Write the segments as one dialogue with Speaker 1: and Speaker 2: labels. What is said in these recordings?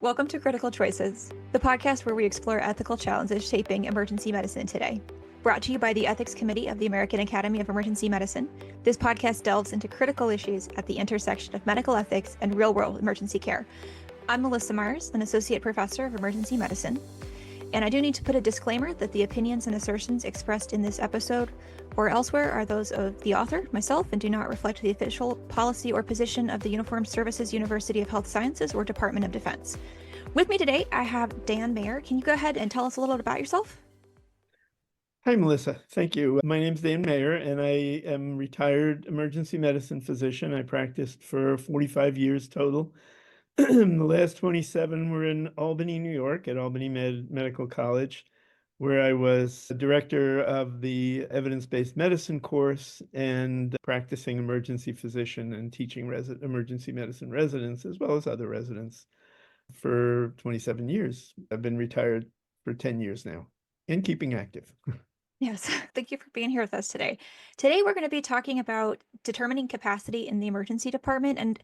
Speaker 1: Welcome to Critical Choices, the podcast where we explore ethical challenges shaping emergency medicine today. Brought to you by the Ethics Committee of the American Academy of Emergency Medicine, this podcast delves into critical issues at the intersection of medical ethics and real-world emergency care. I'm Melissa Myers, an associate professor of emergency medicine, and I do need to put a disclaimer that the opinions and assertions expressed in this episode or elsewhere are those of the author, myself, and do not reflect the official policy or position of the Uniformed Services University of Health Sciences or Department of Defense. With me today, I have Dan Mayer. Can you go ahead and tell us a little bit about yourself?
Speaker 2: Hi, Melissa. Thank you. My name's Dan Mayer, and I am retired emergency medicine physician. I practiced for 45 years total. The last 27 were in Albany, New York, at Albany Medical College, where I was director of the evidence-based medicine course and practicing emergency physician and teaching emergency medicine residents, as well as other residents, for 27 years. I've been retired for 10 years now and keeping active.
Speaker 1: Yes, thank you for being here with us today. Today, we're going to be talking about determining capacity in the emergency department. And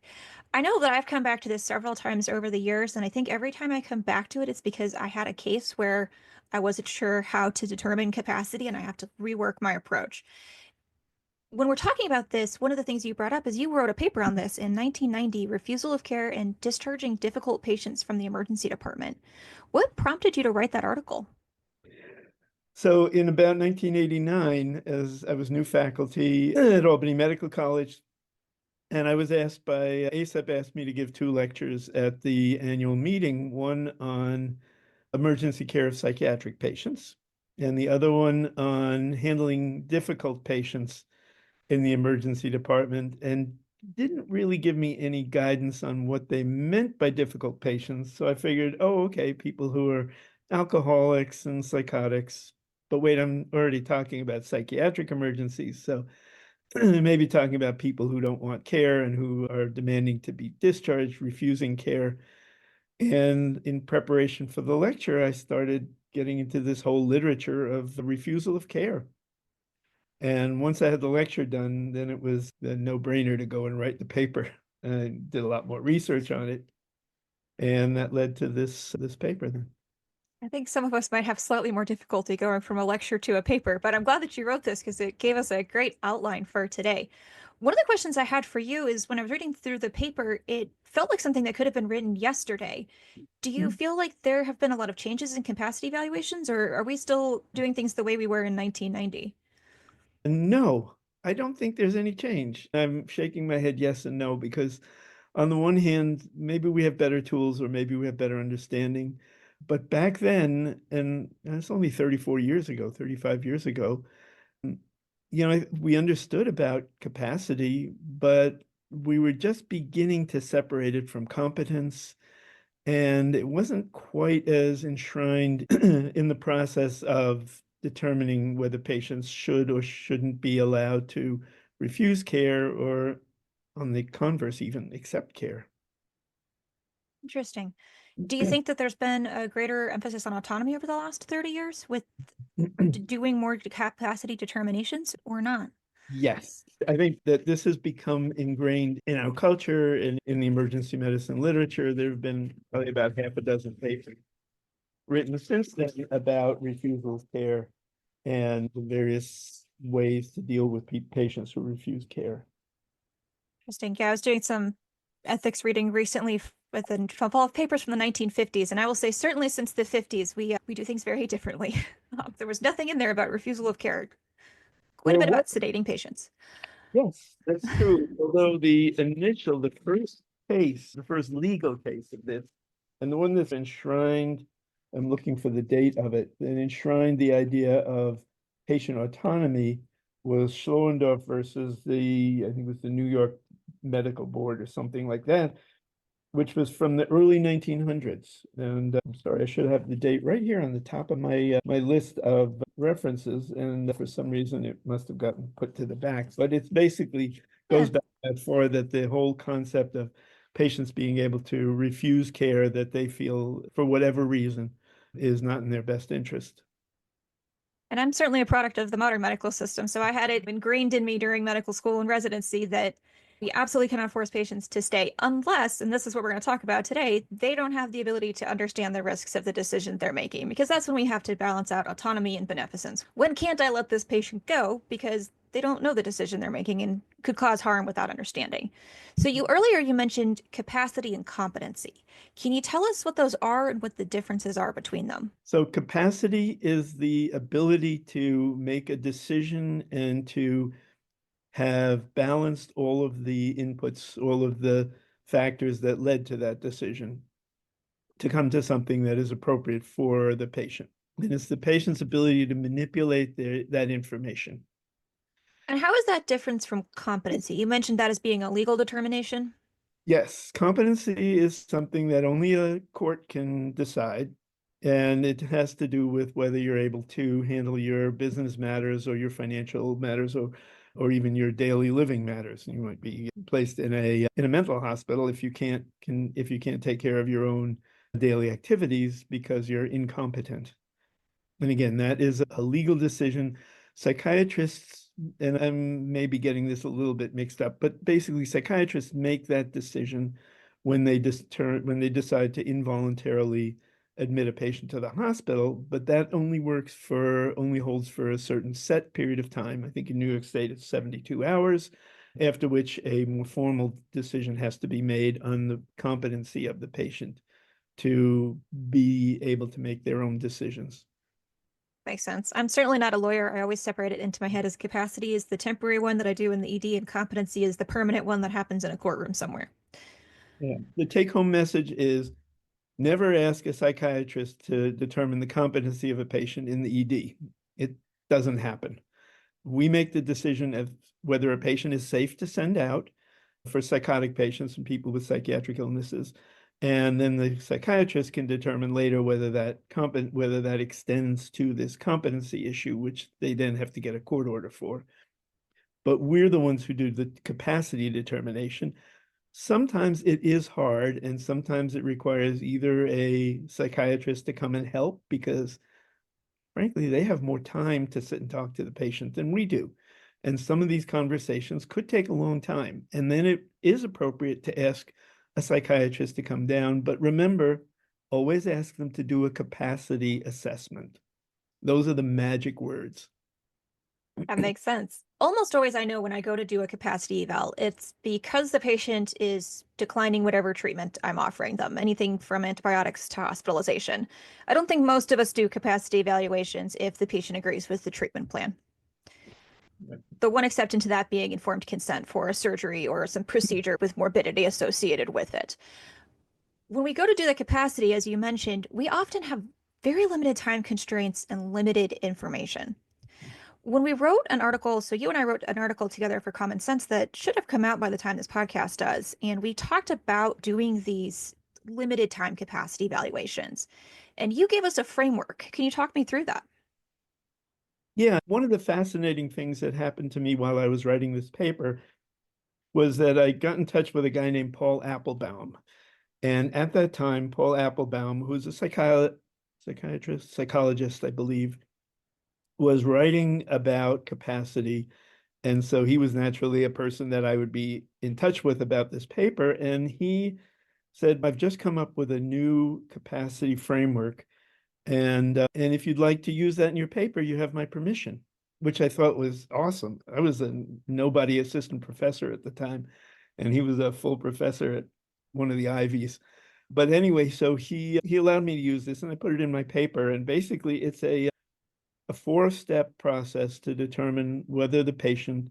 Speaker 1: I know that I've come back to this several times over the years. And I think every time I come back to it, it's because I had a case where I wasn't sure how to determine capacity and I have to rework my approach. When we're talking about this, one of the things you brought up is you wrote a paper on this in 1990, Refusal of Care and Discharging Difficult Patients from the Emergency Department. What prompted you to write that article?
Speaker 2: So in about 1989, as I was new faculty at Albany Medical College, and I was asked by ASAP asked me to give two lectures at the annual meeting, one on emergency care of psychiatric patients, and the other one on handling difficult patients in the emergency department, and didn't really give me any guidance on what they meant by difficult patients. So I figured, oh, okay, people who are alcoholics and psychotics. But wait, I'm already talking about psychiatric emergencies. So maybe talking about people who don't want care and who are demanding to be discharged, refusing care. And in preparation for the lecture, I started getting into this whole literature of the refusal of care. And once I had the lecture done, then it was a no-brainer to go and write the paper. I did a lot more research on it, and that led to this paper then.
Speaker 1: I think some of us might have slightly more difficulty going from a lecture to a paper, but I'm glad that you wrote this because it gave us a great outline for today. One of the questions I had for you is when I was reading through the paper, it felt like something that could have been written yesterday. Do you feel like there have been a lot of changes in capacity evaluations, or are we still doing things the way we were in 1990?
Speaker 2: No, I don't think there's any change. I'm shaking my head yes and no, because on the one hand, maybe we have better tools or maybe we have better understanding. But back then, and it's only 34 years ago, 35 years ago, we understood about capacity, but we were just beginning to separate it from competence. And it wasn't quite as enshrined in the process of determining whether patients should or shouldn't be allowed to refuse care or, on the converse, even accept care.
Speaker 1: Interesting. Do you think that there's been a greater emphasis on autonomy over the last 30 years with doing more capacity determinations or not?
Speaker 2: Yes, I think that this has become ingrained in our culture and in the emergency medicine literature. There have been probably about half a dozen papers written since then about refusal of care and the various ways to deal with patients who refuse care.
Speaker 1: Interesting. Yeah, I was doing some ethics reading recently with a couple of papers from the 1950s, and I will say certainly since the 50s we do things very differently. There was nothing in there about refusal of care. Quite a bit about sedating patients.
Speaker 2: Yes, that's true. Although the first case, the first legal case of this, and the one that's enshrined, I'm looking for the date of it, that enshrined the idea of patient autonomy was Schlorendorf versus I think it was the New York Medical Board or something like that, which was from the early 1900s. And I'm sorry, I should have the date right here on the top of my list of references. And for some reason, it must have gotten put to the back. But it basically goes back that far, that the whole concept of patients being able to refuse care that they feel, for whatever reason, is not in their best interest.
Speaker 1: And I'm certainly a product of the modern medical system, so I had it ingrained in me during medical school and residency that We absolutely cannot force patients to stay unless, and this is what we're going to talk about today, they don't have the ability to understand the risks of the decision they're making, because that's when we have to balance out autonomy and beneficence. When can't I let this patient go because they don't know the decision they're making and could cause harm without understanding? So you mentioned capacity and competency. Can you tell us what those are and what the differences are between them?
Speaker 2: So capacity is the ability to make a decision and to have balanced all of the inputs, all of the factors that led to that decision to come to something that is appropriate for the patient. And it's the patient's ability to manipulate that information.
Speaker 1: And how is that different from competency? You mentioned that as being a legal determination.
Speaker 2: Yes, competency is something that only a court can decide. And it has to do with whether you're able to handle your business matters or your financial matters or even your daily living matters. You might be placed in a mental hospital if you can't take care of your own daily activities because you're incompetent. And again, that is a legal decision. Psychiatrists, and I'm maybe getting this a little bit mixed up, but basically psychiatrists make that decision when when they decide to involuntarily admit a patient to the hospital, but that only holds for a certain set period of time. I think in New York State it's 72 hours, after which a more formal decision has to be made on the competency of the patient to be able to make their own decisions.
Speaker 1: Makes sense. I'm certainly not a lawyer. I always separate it into my head as capacity is the temporary one that I do in the ED, and competency is the permanent one that happens in a courtroom somewhere.
Speaker 2: Yeah. The take-home message is never ask a psychiatrist to determine the competency of a patient in the ED. It doesn't happen. We make the decision of whether a patient is safe to send out for psychotic patients and people with psychiatric illnesses. And then the psychiatrist can determine later whether that extends to this competency issue, which they then have to get a court order for. But we're the ones who do the capacity determination. Sometimes it is hard, and sometimes it requires either a psychiatrist to come and help because, frankly, they have more time to sit and talk to the patient than we do. And some of these conversations could take a long time. And then it is appropriate to ask a psychiatrist to come down. But remember, always ask them to do a capacity assessment. Those are the magic words.
Speaker 1: That makes sense. Almost always, I know when I go to do a capacity eval, it's because the patient is declining whatever treatment I'm offering them, anything from antibiotics to hospitalization. I don't think most of us do capacity evaluations if the patient agrees with the treatment plan. The one exception to that being informed consent for a surgery or some procedure with morbidity associated with it. When we go to do the capacity, as you mentioned, we often have very limited time constraints and limited information. When we wrote an article, so you and I wrote an article together for Common Sense that should have come out by the time this podcast does, and we talked about doing these limited time capacity evaluations. And you gave us a framework. Can you talk me through that?
Speaker 2: Yeah, one of the fascinating things that happened to me while I was writing this paper was that I got in touch with a guy named Paul Applebaum. And at that time, Paul Applebaum, who's a psychologist, I believe, was writing about capacity. And so he was naturally a person that I would be in touch with about this paper. And he said, I've just come up with a new capacity framework. And if you'd like to use that in your paper, you have my permission, which I thought was awesome. I was a nobody assistant professor at the time, and he was a full professor at one of the Ivies. But anyway, so he allowed me to use this, and I put it in my paper. And basically, it's a four-step process to determine whether the patient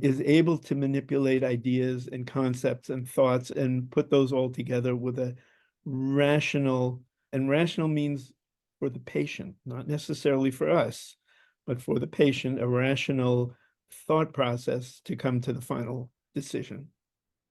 Speaker 2: is able to manipulate ideas and concepts and thoughts and put those all together with a rational, and rational means for the patient, not necessarily for us, but for the patient, a rational thought process to come to the final decision.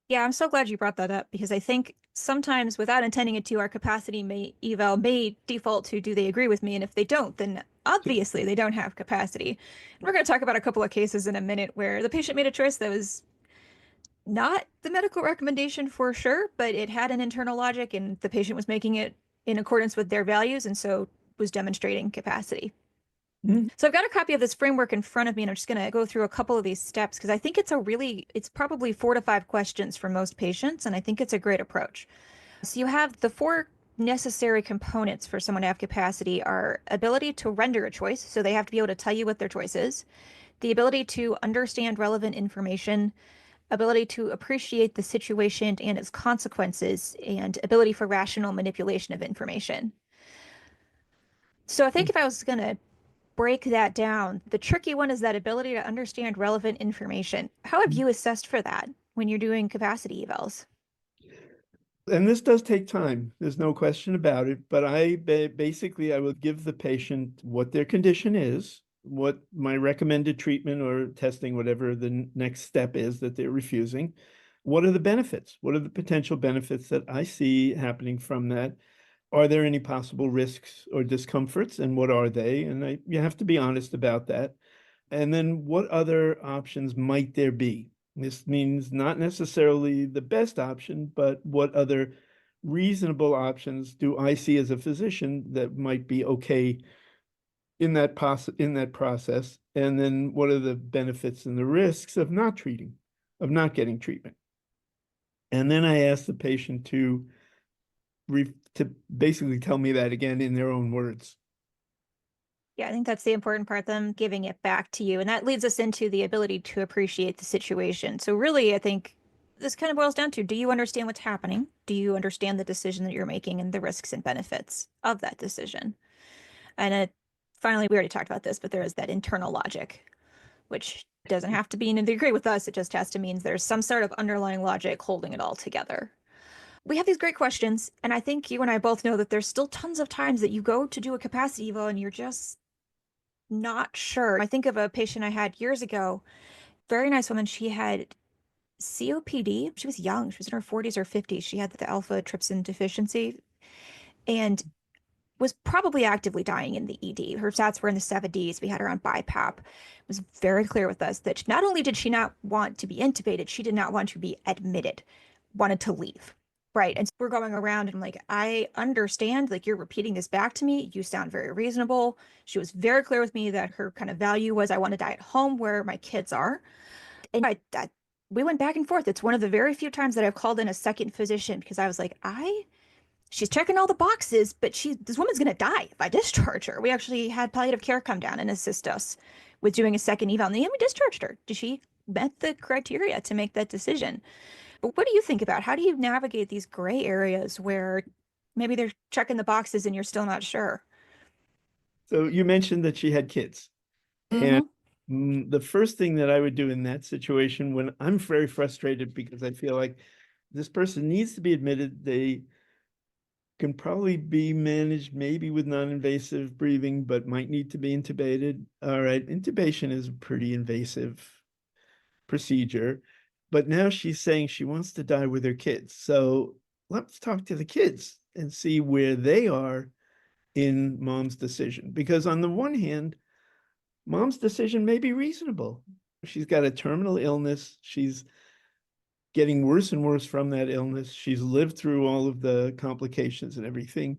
Speaker 1: Yeah, I'm so glad you brought that up because I think sometimes without intending it to, our capacity eval may default to do they agree with me? And if they don't, then obviously they don't have capacity. And we're going to talk about a couple of cases in a minute where the patient made a choice that was not the medical recommendation for sure, but it had an internal logic and the patient was making it in accordance with their values and so was demonstrating capacity.
Speaker 2: Mhm.
Speaker 1: So I've got a copy of this framework in front of me, and I'm just going to go through a couple of these steps because I think it's probably 4 to 5 questions for most patients, and I think it's a great approach. So you have the four necessary components for someone to have capacity are ability to render a choice, so they have to be able to tell you what their choice is, the ability to understand relevant information, ability to appreciate the situation and its consequences, and ability for rational manipulation of information. So I think if I was going to break that down, the tricky one is that ability to understand relevant information. How have you assessed for that when you're doing capacity evals?
Speaker 2: And this does take time. There's no question about it. But basically, I will give the patient what their condition is, what my recommended treatment or testing, whatever the next step is that they're refusing. What are the benefits? What are the potential benefits that I see happening from that? Are there any possible risks or discomforts, and what are they? And you have to be honest about that. And then what other options might there be? This means not necessarily the best option, but what other reasonable options do I see as a physician that might be okay in that process? And then what are the benefits and the risks of not treating, of not getting treatment? And then I ask the patient to basically tell me that again in their own words.
Speaker 1: Yeah, I think that's the important part, them giving it back to you. And that leads us into the ability to appreciate the situation. So, really, I think this kind of boils down to, do you understand what's happening? Do you understand the decision that you're making and the risks and benefits of that decision? And finally, we already talked about this, but there is that internal logic, which doesn't have to mean they agree with us. It just has to mean there's some sort of underlying logic holding it all together. We have these great questions, and I think you and I both know that there's still tons of times that you go to do a capacity eval and you're just not sure. I think of a patient I had years ago, very nice woman. She had COPD. She was young. She was in her 40s or 50s. She had the alpha trypsin deficiency and was probably actively dying in the ED. Her stats were in the 70s. We had her on BiPAP. It was very clear with us that not only did she not want to be intubated, she did not want to be admitted, wanted to leave. Right. And so we're going around and I'm like, I understand, like you're repeating this back to me. You sound very reasonable. She was very clear with me that her kind of value was I want to die at home where my kids are. And we went back and forth. It's one of the very few times that I've called in a second physician because I was like, she's checking all the boxes, but this woman's gonna die if I discharge her. We actually had palliative care come down and assist us with doing a second eval, and then we discharged her. She met the criteria to make that decision. But what do you think about how do you navigate these gray areas where maybe they're checking the boxes and you're still not sure?
Speaker 2: So you mentioned that she had kids. And
Speaker 1: Mm-hmm.
Speaker 2: the first thing that I would do in that situation when I'm very frustrated because I feel like this person needs to be admitted, they can probably be managed maybe with non-invasive breathing, but might need to be intubated. All right, intubation is a pretty invasive procedure, but now she's saying she wants to die with her kids. So let's talk to the kids and see where they are in mom's decision. Because on the one hand, mom's decision may be reasonable. She's got a terminal illness. She's getting worse and worse from that illness. She's lived through all of the complications and everything.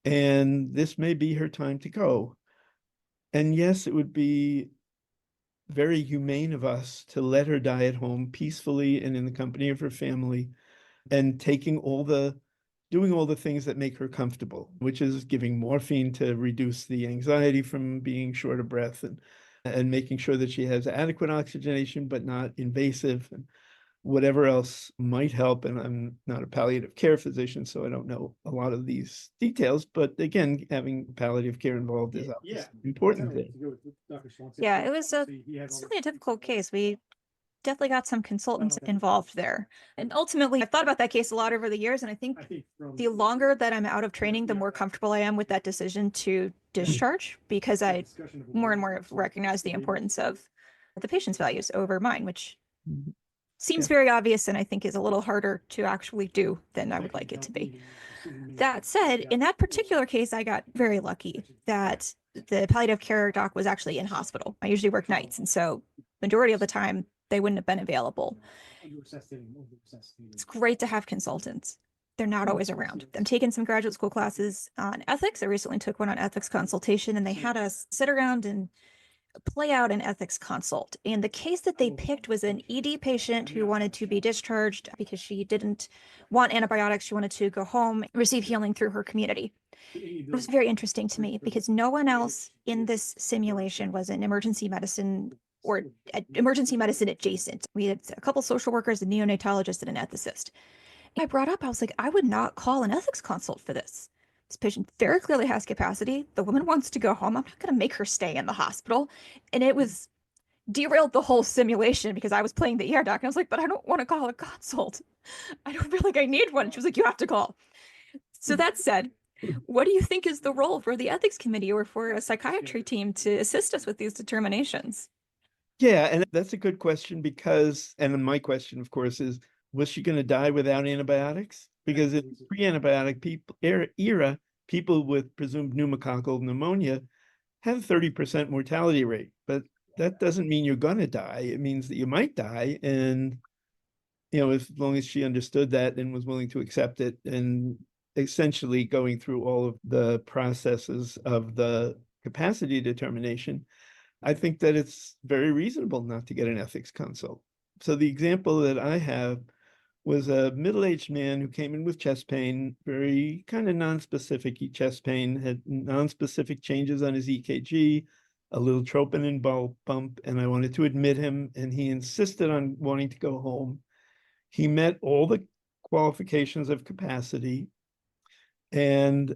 Speaker 2: And this may be her time to go. And yes, it would be very humane of us to let her die at home peacefully and in the company of her family and doing all the things that make her comfortable, which is giving morphine to reduce the anxiety from being short of breath and making sure that she has adequate oxygenation, but not invasive and whatever else might help. And I'm not a palliative care physician, so I don't know a lot of these details. But again, having palliative care involved is important there.
Speaker 1: Yeah, it was certainly a difficult case. We definitely got some consultants involved there. And ultimately, I've thought about that case a lot over the years. And I think the longer that I'm out of training, the more comfortable I am with that decision to discharge because I more and more have recognized the importance of the patient's values over mine, which seems
Speaker 2: Yeah.
Speaker 1: very obvious and I think is a little harder to actually do than I would like it to be. That said, in that particular case, I got very lucky that the palliative care doc was actually in hospital. I usually work nights, and so majority of the time they wouldn't have been available. It's great to have consultants. they're not always around. I'm taking some graduate school classes on ethics. I recently took one on ethics consultation, and they had us sit around and play out an ethics consult. And the case that they picked was an ED patient who wanted to be discharged because she didn't want antibiotics. She wanted to go home, receive healing through her community. It was very interesting to me because no one else in this simulation was an emergency medicine or emergency medicine adjacent. We had a couple social workers, a neonatologist, and an ethicist. I brought up, I was like, I would not call an ethics consult for this. This patient very clearly has capacity. The woman wants to go home. I'm not going to make her stay in the hospital. And it was derailed the whole simulation because I was playing the ER doc. And I was like, but I don't want to call a consult. I don't feel like I need one. She was like, you have to call. So that said, what do you think is the role for the ethics committee or for a psychiatry team to assist us with these determinations?
Speaker 2: Yeah, and that's a good question because, and then my question, of course, is was she going to die without antibiotics? Because in the pre-antibiotic era, people with presumed pneumococcal pneumonia have a 30% mortality rate, but that doesn't mean you're going to die. It means that you might die. And, as long as she understood that and was willing to accept it and essentially going through all of the processes of the capacity determination, I think that it's very reasonable not to get an ethics consult. So the example that I have was a middle-aged man who came in with chest pain, very kind of non-specific chest pain, had non-specific changes on his EKG, a little troponin bump, and I wanted to admit him, and he insisted on wanting to go home. He met all the qualifications of capacity, and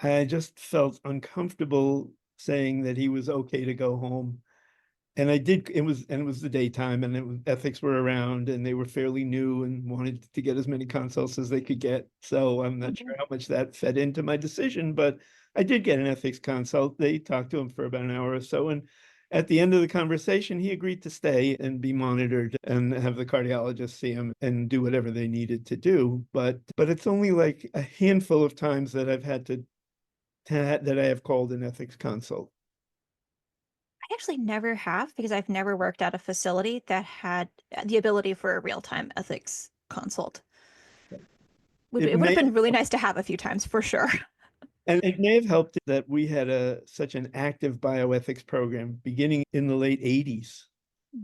Speaker 2: I just felt uncomfortable saying that he was okay to go home. And it was the daytime, and ethics were around, and they were fairly new and wanted to get as many consults as they could get. So I'm not sure how much that fed into my decision, but I did get an ethics consult. They talked to him for about an hour or so, and at the end of the conversation, he agreed to stay and be monitored and have the cardiologist see him and do whatever they needed to do. But it's only like a handful of times that I've had that I have called an ethics consult.
Speaker 1: I actually never have because I've never worked at a facility that had the ability for a real-time ethics consult. It would have been really nice to have a few times for sure.
Speaker 2: And it may have helped that we had such an active bioethics program beginning in the late 80s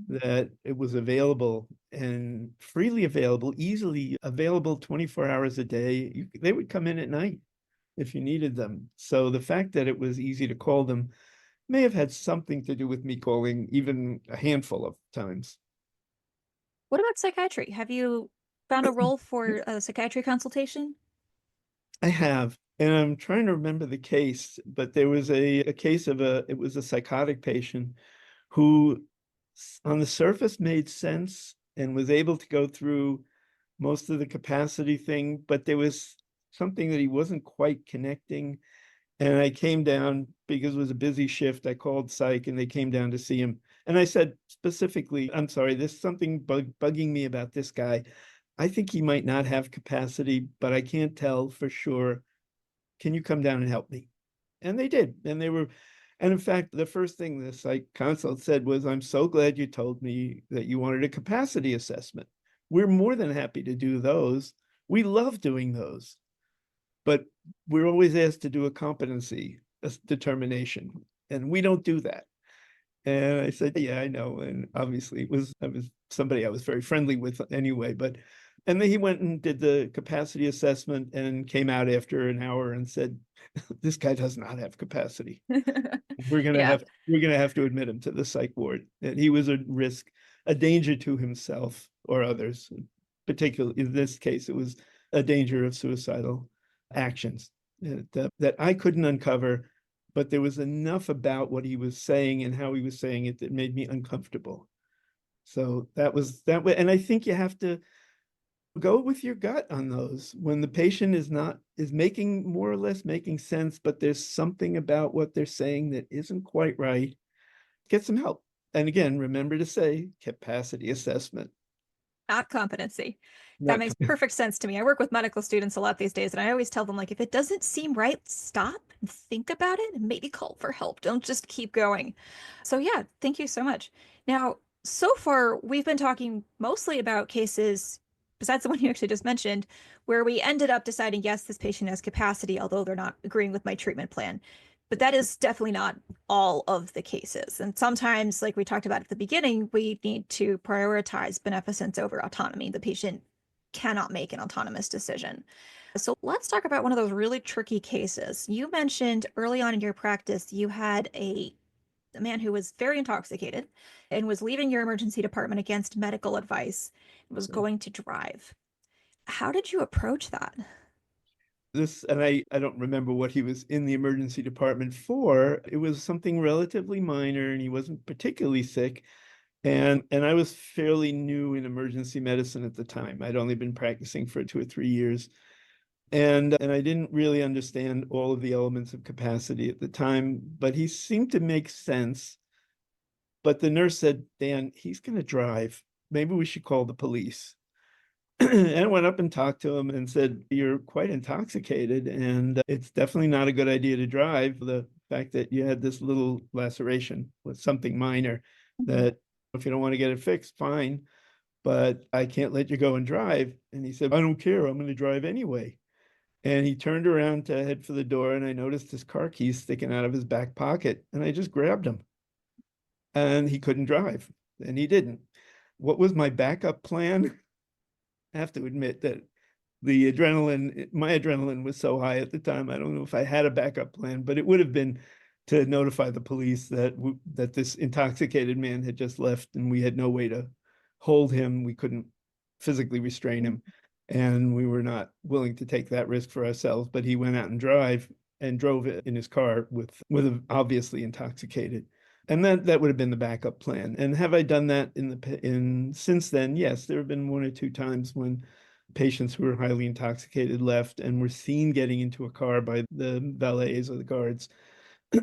Speaker 2: that it was available and freely available, easily available 24 hours a day. They would come in at night if you needed them. So the fact that it was easy to call them may have had something to do with me calling even a handful of times.
Speaker 1: What about psychiatry? Have you found a role for a psychiatry consultation?
Speaker 2: I have, and I'm trying to remember the case, but there was a case of it was a psychotic patient who on the surface made sense and was able to go through most of the capacity thing, but there was something that he wasn't quite connecting. And I came down because it was a busy shift. I called psych and they came down to see him. And I said specifically, I'm sorry, there's something bugging me about this guy. I think he might not have capacity, but I can't tell for sure. Can you come down and help me? And they did. And in fact, the first thing the psych consult said was, I'm so glad you told me that you wanted a capacity assessment. We're more than happy to do those. We love doing those. But we're always asked to do a competency determination, and we don't do that. And I said, yeah, I know. And obviously I was somebody I was very friendly with anyway, and then he went and did the capacity assessment and came out after an hour and said, this guy does not have capacity. We're gonna
Speaker 1: Yeah.
Speaker 2: have to admit him to the psych ward. And he was a risk, a danger to himself or others. Particularly in this case, it was a danger of suicidal actions that I couldn't uncover, but there was enough about what he was saying and how he was saying it that made me uncomfortable. So that was that way. And I think you have to go with your gut on those when the patient is making more or less making sense, but there's something about what they're saying that isn't quite right. Get some help. And again, remember to say capacity assessment.
Speaker 1: Not competency. That
Speaker 2: Not
Speaker 1: makes perfect sense to me. I work with medical students a lot these days, and I always tell them, like, if it doesn't seem right, stop and think about it and maybe call for help. Don't just keep going. So, yeah, thank you so much. Now, so far, we've been talking mostly about cases besides the one you actually just mentioned, where we ended up deciding, yes, this patient has capacity, although they're not agreeing with my treatment plan. But that is definitely not all of the cases. And sometimes, like we talked about at the beginning, we need to prioritize beneficence over autonomy. The patient cannot make an autonomous decision. So let's talk about one of those really tricky cases. You mentioned early on in your practice, you had a man who was very intoxicated and was leaving your emergency department against medical advice and was going to drive. How did you approach that?
Speaker 2: And I don't remember what he was in the emergency department for. It was something relatively minor and he wasn't particularly sick. And I was fairly new in emergency medicine at the time. I'd only been practicing for 2 or 3 years. And I didn't really understand all of the elements of capacity at the time, but he seemed to make sense. But the nurse said, Dan, he's going to drive. Maybe we should call the police. And I went up and talked to him and said, you're quite intoxicated, and it's definitely not a good idea to drive. The fact that you had this little laceration was something minor that if you don't want to get it fixed, fine, but I can't let you go and drive. And he said, I don't care. I'm going to drive anyway. And he turned around to head for the door, and I noticed his car keys sticking out of his back pocket, and I just grabbed him. And he couldn't drive, and he didn't. What was my backup plan? I have to admit that my adrenaline was so high at the time. I don't know if I had a backup plan, but it would have been to notify the police that this intoxicated man had just left and we had no way to hold him. We couldn't physically restrain him, and we were not willing to take that risk for ourselves. But he went out and drove it in his car with obviously intoxicated. And that would have been the backup plan. And have I done that in since then? Yes, there have been 1 or 2 times when patients who were highly intoxicated left and were seen getting into a car by the valets or the guards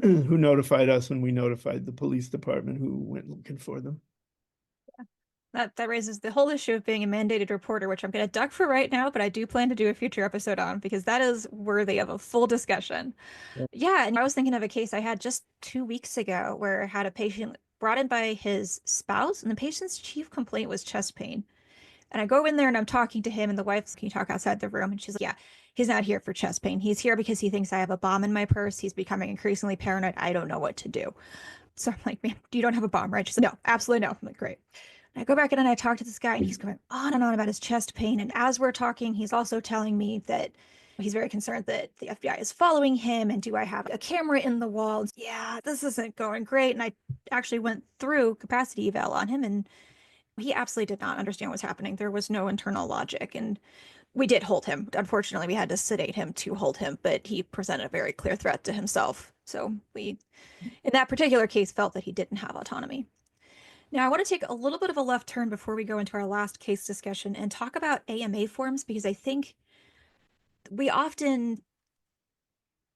Speaker 2: who notified us, and we notified the police department who went looking for them.
Speaker 1: That raises the whole issue of being a mandated reporter, which I'm going to duck for right now, but I do plan to do a future episode on because that is worthy of a full discussion. Yeah, and I was thinking of a case I had just 2 weeks ago where I had a patient brought in by his spouse, and the patient's chief complaint was chest pain. And I go in there and I'm talking to him, and the wife's, can you talk outside the room? And she's like, yeah, he's not here for chest pain. He's here because he thinks I have a bomb in my purse. He's becoming increasingly paranoid. I don't know what to do. So I'm like, man, you don't have a bomb, right? She's like, no, absolutely no. I'm like, great. And I go back in and I talk to this guy, and he's going on and on about his chest pain. And as we're talking, he's also telling me that he's very concerned that the FBI is following him. And do I have a camera in the wall? And yeah, this isn't going great. And I actually went through capacity eval on him, and he absolutely did not understand what was happening. There was no internal logic. And we did hold him. Unfortunately, we had to sedate him to hold him, but he presented a very clear threat to himself. So we, in that particular case, felt that he didn't have autonomy. Now, I want to take a little bit of a left turn before we go into our last case discussion and talk about AMA forms, because I think we often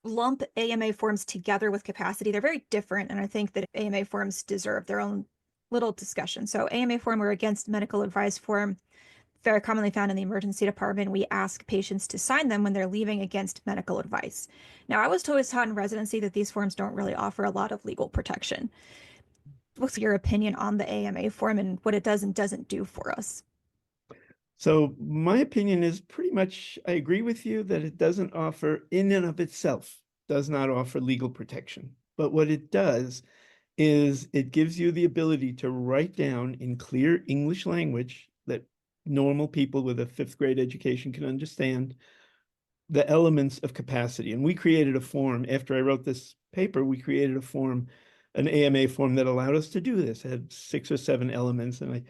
Speaker 1: lump AMA forms together with capacity. They're very different, and I think that AMA forms deserve their own little discussion. So AMA form or against medical advice form, very commonly found in the emergency department. We ask patients to sign them when they're leaving against medical advice. Now, I was always taught in residency that these forms don't really offer a lot of legal protection. What's your opinion on the AMA form and what it does and doesn't do for us?
Speaker 2: So my opinion is pretty much, I agree with you that it doesn't offer, in and of itself, does not offer legal protection. But what it does is it gives you the ability to write down in clear English language that normal people with a fifth grade education can understand the elements of capacity. And we created a form. After I wrote this paper, we created a form, an AMA form that allowed us to do this. It had 6 or 7 elements, and I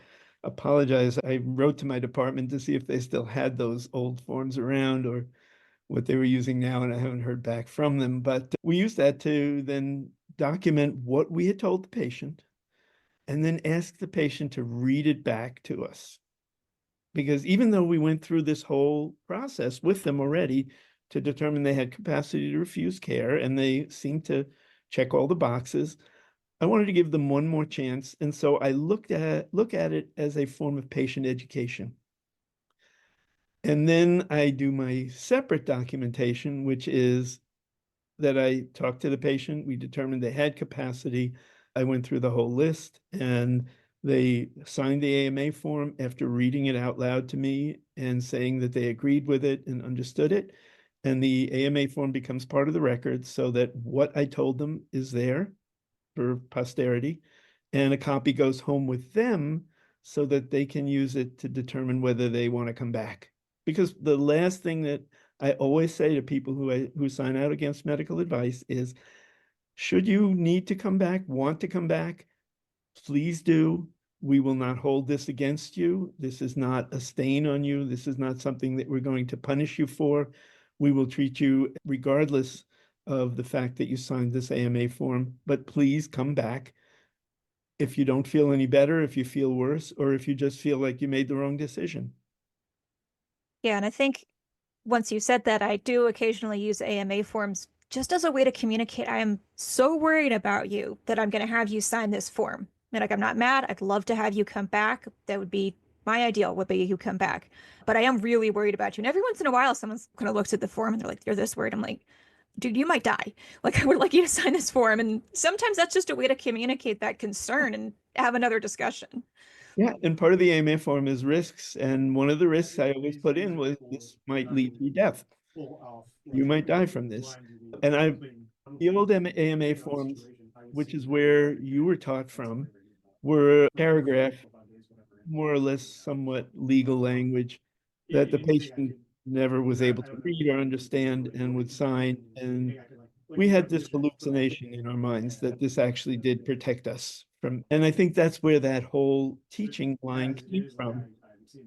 Speaker 2: apologize. I wrote to my department to see if they still had those old forms around or what they were using now, and I haven't heard back from them. But we used that to then document what we had told the patient and then ask the patient to read it back to us. Because even though we went through this whole process with them already to determine they had capacity to refuse care and they seemed to check all the boxes, I wanted to give them one more chance. And so I look at it as a form of patient education. And then I do my separate documentation, which is that I talked to the patient. We determined they had capacity. I went through the whole list, and They signed the AMA form after reading it out loud to me and saying that they agreed with it and understood it. And the AMA form becomes part of the record so that what I told them is there for posterity. And a copy goes home with them so that they can use it to determine whether they want to come back. Because the last thing that I always say to people who sign out against medical advice is, should you need to come back, want to come back, please do. We will not hold this against you. This is not a stain on you. This is not something that we're going to punish you for. We will treat you regardless of the fact that you signed this AMA form, but please come back if you don't feel any better, if you feel worse, or if you just feel like you made the wrong decision.
Speaker 1: Yeah, and I think once you said that, I do occasionally use AMA forms just as a way to communicate. I am so worried about you that I'm going to have you sign this form. And like, I'm not mad. I'd love to have you come back. That would be my ideal, would be you come back. But I am really worried about you. And every once in a while, someone's kind of looks at the form and they're like, you're this worried. I'm like, dude, you might die. Like, I would like you to sign this form. And sometimes that's just a way to communicate that concern and have another discussion.
Speaker 2: Yeah, and part of the AMA form is risks. And one of the risks I always put in was this might lead to death. You might die from this. And the old AMA forms, which is where you were taught from, were a paragraph, more or less somewhat legal language that the patient never was able to read or understand and would sign. And we had this hallucination in our minds that this actually did protect us from, and I think that's where that whole teaching line came from.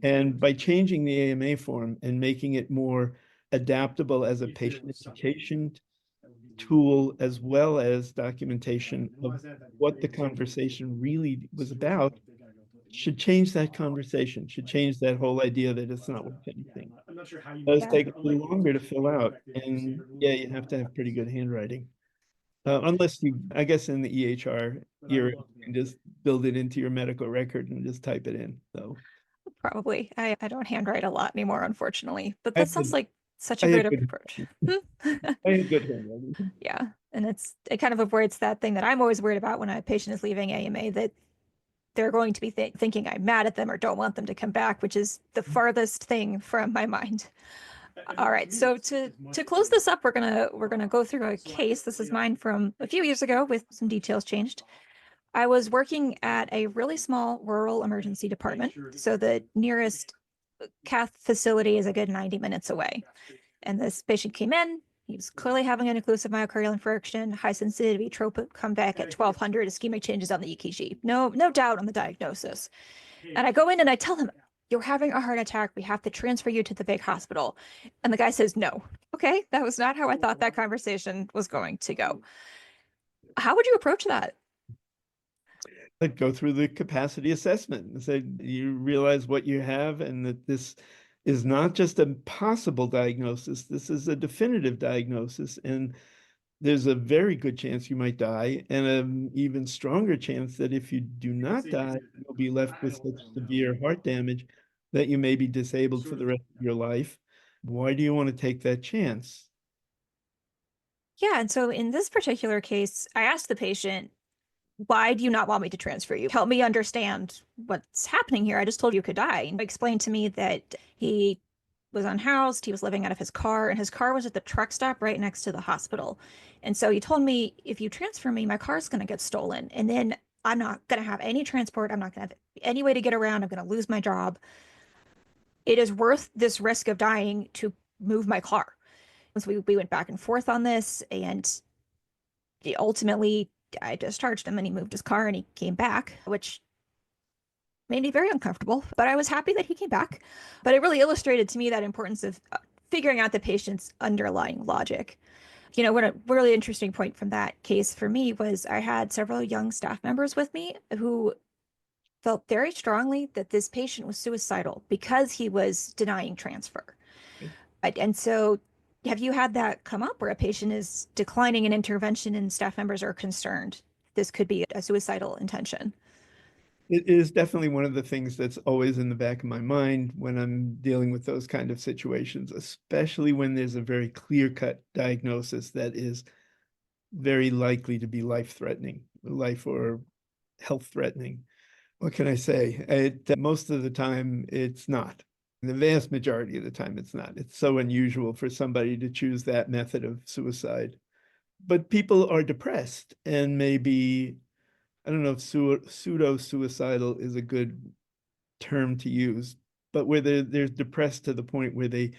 Speaker 2: And by changing the AMA form and making it more adaptable as a patient education tool, as well as documentation of what the conversation really was about, should change that conversation, should change that whole idea that it's not worth anything. It does
Speaker 1: Yeah.
Speaker 2: take a little longer to fill out. And yeah, you have to have pretty good handwriting. Unless you, I guess in the EHR era, you can just build it into your medical record and just type it in. So
Speaker 1: Probably. I don't handwrite a lot anymore, unfortunately, but
Speaker 2: I
Speaker 1: that
Speaker 2: have
Speaker 1: sounds
Speaker 2: good,
Speaker 1: like such
Speaker 2: I
Speaker 1: a great
Speaker 2: have good,
Speaker 1: approach. Hmm.
Speaker 2: I have good handwriting.
Speaker 1: Yeah. And it kind of avoids that thing that I'm always worried about when a patient is leaving AMA, that they're going to be thinking I'm mad at them or don't want them to come back, which is the farthest thing from my mind. All right. So to close this up, we're gonna go through a case. This is mine from a few years ago with some details changed. I was working at a really small rural emergency department. So the nearest cath facility is a good 90 minutes away. And this patient came in. He was clearly having an occlusive myocardial infarction, high sensitivity troponin come back at 1200, ischemic changes on the EKG. No doubt on the diagnosis. And I go in and I tell him, you're having a heart attack. We have to transfer you to the big hospital. And the guy says, no. Okay, that was not how I thought that conversation was going to go. How would you approach that?
Speaker 2: Like go through the capacity assessment and say you realize what you have and that this is not just a possible diagnosis, this is a definitive diagnosis. And there's a very good chance you might die, and an even stronger chance that if you do not die, you'll be left with such severe heart damage that you may be disabled for the rest of your life. Why do you want to take that chance?
Speaker 1: Yeah, and so in this particular case, I asked the patient, why do you not want me to transfer you? Help me understand what's happening here. I just told you could die. And he explained to me that he was unhoused, he was living out of his car, and his car was at the truck stop right next to the hospital. And so he told me, if you transfer me, my car's going to get stolen. And then I'm not going to have any transport. I'm not going to have any way to get around. I'm going to lose my job. It is worth this risk of dying to move my car. So we went back and forth on this, and ultimately I discharged him and he moved his car and he came back, which made me very uncomfortable, but I was happy that he came back. But it really illustrated to me that importance of figuring out the patient's underlying logic. You know, what a really interesting point from that case for me was I had several young staff members with me who felt very strongly that this patient was suicidal because he was denying transfer. And so have you had that come up where a patient is declining an intervention and staff members are concerned this could be a suicidal intention?
Speaker 2: It is definitely one of the things that's always in the back of my mind when I'm dealing with those kind of situations, especially when there's a very clear-cut diagnosis that is very likely to be life-threatening, life or health-threatening. What can I say? Most of the time, it's not. The vast majority of the time, it's not. It's so unusual for somebody to choose that method of suicide. But people are depressed and maybe, I don't know if pseudo-suicidal is a good term to use, but where they're depressed to the point where they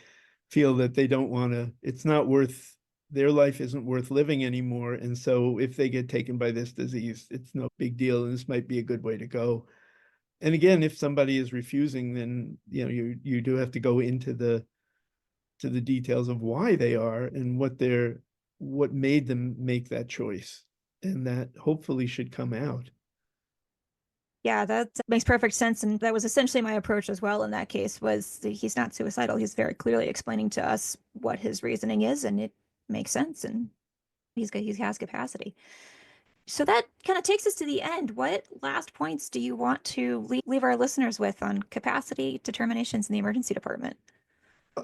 Speaker 2: feel that they don't want to, it's not worth, their life isn't worth living anymore. And so if they get taken by this disease, it's no big deal. And this might be a good way to go. And again, if somebody is refusing, then you do have to go into the details of why they are and what made them make that choice. And that hopefully should come out.
Speaker 1: Yeah, that makes perfect sense. And that was essentially my approach as well in that case was he's not suicidal. He's very clearly explaining to us what his reasoning is, and it makes sense. And he has capacity. So that kind of takes us to the end. What last points do you want to leave our listeners with on capacity determinations in the emergency department?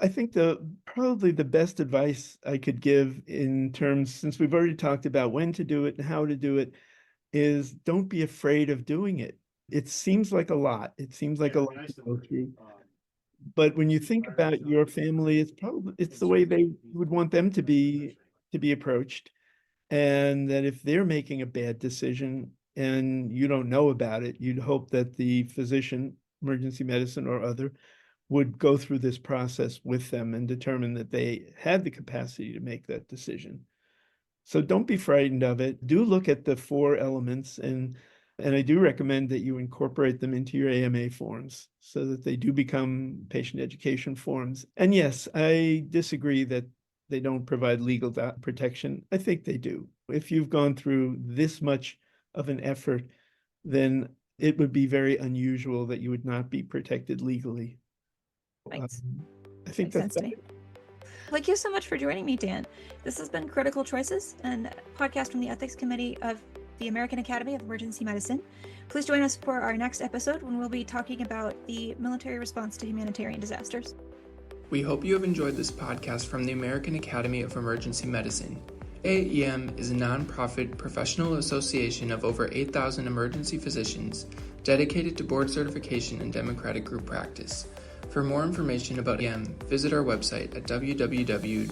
Speaker 2: I think probably the best advice I could give in terms, since we've already talked about when to do it and how to do it, is don't be afraid of doing it. It seems like a lot. It seems like a lot to go through. But when you think about your family, it's the way they would want them to be approached. And that if they're making a bad decision and you don't know about it, you'd hope that the physician, emergency medicine or other, would go through this process with them and determine that they had the capacity to make that decision. So don't be frightened of it. Do look at the 4 elements, and I do recommend that you incorporate them into your AMA forms so that they do become patient education forms. And yes, I disagree that they don't provide legal protection. I think they do. If you've gone through this much of an effort, then it would be very unusual that you would not be protected legally.
Speaker 1: Thanks.
Speaker 2: I think
Speaker 1: Makes sense to me. Thank you so much for joining me, Dan. This has been Critical Choices, a podcast from the Ethics Committee of the American Academy of Emergency Medicine. Please join us for our next episode when we'll be talking about the military response to humanitarian disasters.
Speaker 3: We hope you have enjoyed this podcast from the American Academy of Emergency Medicine. AAEM is a nonprofit professional association of over 8,000 emergency physicians dedicated to board certification and democratic group practice. For more information about EM, visit our website at www.em.org.